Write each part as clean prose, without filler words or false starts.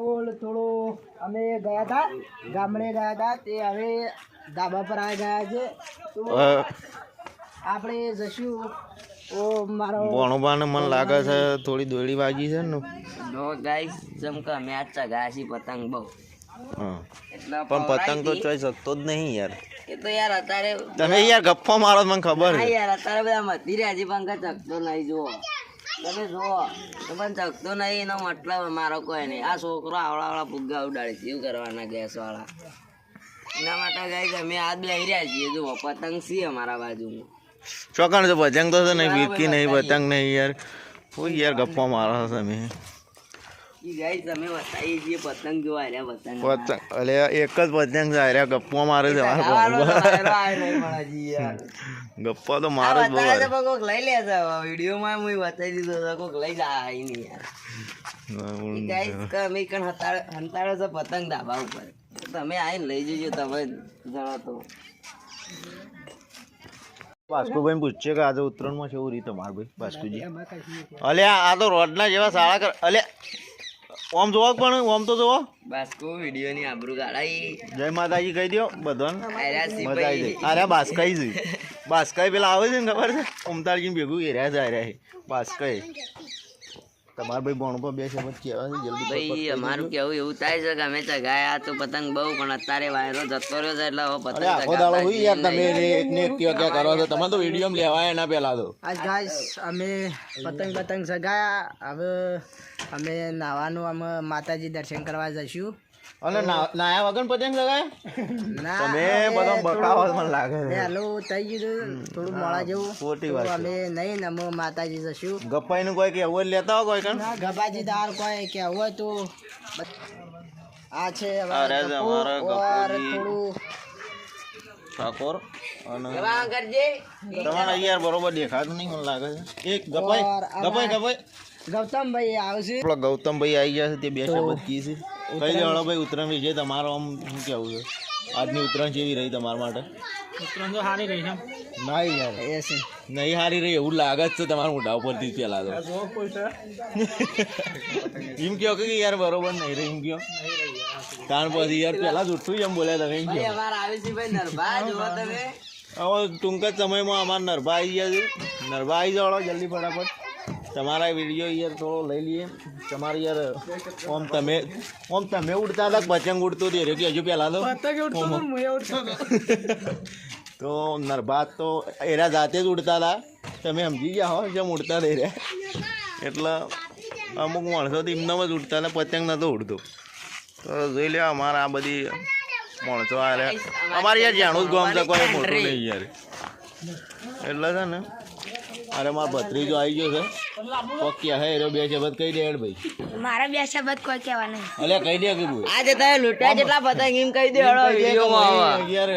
All થોડું અમે ગયા હતા ગામડે ગયા હતા તે હવે ધાબા પર આવી ગયા છે તો આપણે જશું ઓ મારો ભણવાને મને લાગે છે થોડી દોડી વાગી છે ને નો ગાઈસ જેમ કે અમે આજ ચગાયા છીએ પતંગ બહુ હા એટલે પણ પતંગ તો ચોઈ શકતો જ નહીં યાર એ તો યાર અત્યારે તમે યાર ગપ્પો મારો મને ખબર હા છે યાર અત્યારે બધા મધી રહ્યા છે પણ ચકતો નહીં જુઓ તમે જુઓ તો પણ ચકતો નહીં એનો મતલબ મારો કોઈ નહીં આ છોકરો આવડા ફુગ્ગા ઉડાડે છે એવું કરવાના ગેસ વાળા એના માટે ગાઈસ અમે આ બે રહ્યા છીએ જુઓ પતંગ છીએ અમારા બાજુમાં ચોકણ છે પતંગ તો છે નહીં વિકી નહીં પતંગ નહીં યાર કોઈ યાર ગપ્પો મારો છે તમે ઈ ગાઈસ અમે બતાવીએ છીએ પતંગ જોવા રહ્યા પતંગ પતંગ અલે એક જ પતંગ છે અરે ગપ્પો મારે છે ગપ્પો તો મારો જ બહુ કોક લઈ લે છે વિડીયોમાં હું બતાવી દીધો છે કોક લઈ જાય નહીં યાર ઈ ગાઈસ કે અમે કણ હંતાડો છે પતંગ ધાબા ઉપર તમે આવીને લઈ જજો તમે જણો તો બાસ્કુભાઈ પૂછશે કે આજે ઉત્તરાયણમાં છે એવું રીતે માર ભાઈ બાસ્કુજી અલે આ તો રોડના જેવા સાળા કર અલે ઓમ જોવો પણ ઓમ તો જોવો બાસ્કો વિડીયો ની આબરૂ કાઢાઈ જય માતાજી કહી દો બધાને આર્યા મજા આવી જાય અરે બાસ્કાઈ છે બાસ્કાઈ પેલા આવે છે ને ખબર છે ઉમતાળજી ભેગું એર્યા જાય રહ્યા બાસ્કાઈ તમારે ભાઈ ભણો પર બે શબ્દ કહેવા છે જલ્દી ભાઈ અમારું કેવું એવું થાય છે કે અમે ચગાયા તો પતંગ બહુ પણ અત્યારે વાયરો જતો રહ્યો છે એટલે હવે પતંગ આખો દાડો હોય યાર તમે એક ને એક ક્યાં કરો છો તમે તો વિડીયો લેવાય એના પહેલા તો આજ ગાઈસ અમે પતંગ સગાયા હવે અમે નાવાનું અમે માતાજી દર્શન કરવા જઈશું અને નાયા વગર પતંગ લગાય ના તમે બધો બકાવો મને લાગે છે હાલો થઈ ગયું થોડું મોડા જેવું ખોટી વાત તો અમે નહીં ને અમે માતાજી જશું ગપ્પાઈ નું કોઈ કેવું લેતા હોય કોઈ કણ ના ગબાજી દાર કોઈ કે હોય તો આ છે હવે અરે તમારા ગપ્પો ઓર ગપ્પોજી. થોડું ઠાકોર અને કેવા કરજે તમારા યાર બરોબર દેખાતું નહીં મને લાગે છે એક ગપાઈ ઓર ગપાઈ ગૌતમભાઈ આવશે આપણા ગૌતમભાઈ આવી ગયા છે તે બે શબ્દ કી છે કઈ દેવાળો ભાઈ ઉત્તરાયણ વિશે તમારો આમ શું કેવું છે આજની ઉત્તરાયણ કેવી રહી તમારા માટે ઉત્તરાયણ તો સારી રહી છે ના યાર એ છે નહીં હારી રહી એવું લાગે જ છે તમારા મોઢા ઉપરથી પેલા તો એમ કહો કે યાર બરોબર નહીં રહી એમ કહો તાણ પછી યાર પેલા જ ઉઠું એમ બોલ્યા તમે એમ કહો અમાર આવે છે ભાઈ નરભા જોવો તમે હવે ટૂંક જ સમયમાં અમારા નરભા આવી ગયા છે નરભા આવી જાઓ જલ્દી ફટાફટ તમારા વિડીયો યાર થોડો લઈ લઈએ તમારે યાર ઓમ તમે ઉડતા હતા પતંગ ઉડતો હતી રે કે હજુ પહેલા તો નરભા તો એરા જાતે જ ઉડતા હતા તમે સમજી ગયા હો જેમ ઉડતા થઈ રહ્યા એટલે અમુક માણસો તો એમનામ જ ઉડતા હતા પતંગ નહોતો ઉડતો તો જોઈ લે અમારા આ બધી માણસો આ રહ્યા અમારે યાર જાણું જ ગામ છે કોઈ મોટું નહીં યાર એટલે છે ને અરે મારો ભત્રીજો આવી ગયો છે પક્યા હે રે બે શબ્દ કહી દે ભાઈ મારા બે શબ્દ કોઈ કહેવા નહીં અલે કહી દે કે ભાઈ આજે તમે લૂંટ્યા જેટલા પતંગ એમ કહી દે હળો વિડીયોમાં આવે યાર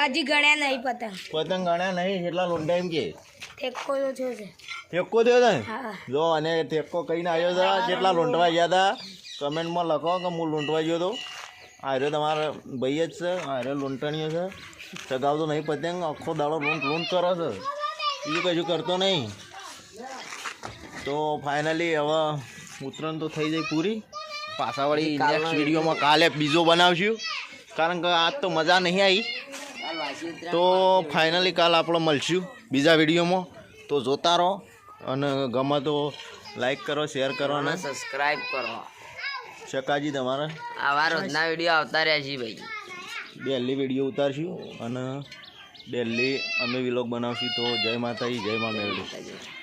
હજી ગણ્યા નહીં પતંગ પતંગ ગણ્યા નહીં એટલા લોંડા એમ કે ઠેકો તો થયો છે ટેક્કો થયો છે ને હા જો અને ટેક્કો કહીને આવ્યો છે જેટલા લૂંટવા ગયા હતા કમેન્ટમાં લખો કે હું લૂંટવા ગયો હતો આર્યો તમારા ભાઈ જ છે આર્યો લૂંટણીઓ છે ચગાવતો નહીં પતંગ આખો દાડો લૂંટ કરો છે બીજું કશું કરતો નહીં તો ફાઇનલી હવે ઉત્તરાયણ તો થઈ જાય પૂરી પાછાવાળી નેક્સ્ટ વિડીયોમાં કાલે બીજો બનાવશું કારણ કે આજ તો મજા નહીં આવી તો ફાઇનલી કાલ આપણે મળશું બીજા વિડીયોમાં તો જોતા રહો અને ગમે તો લાઈક કરો શેર કરો અને સબસ્ક્રાઇબ કરો શકાજી તમારા આવા રોજના વિડીયો આવતા રહ્યા છે ભાઈ ડેલી વિડીયો ઉતારશું અને ડેલી અમે વિલોગ બનાવશું તો જય માતાજી જય મા મેરડી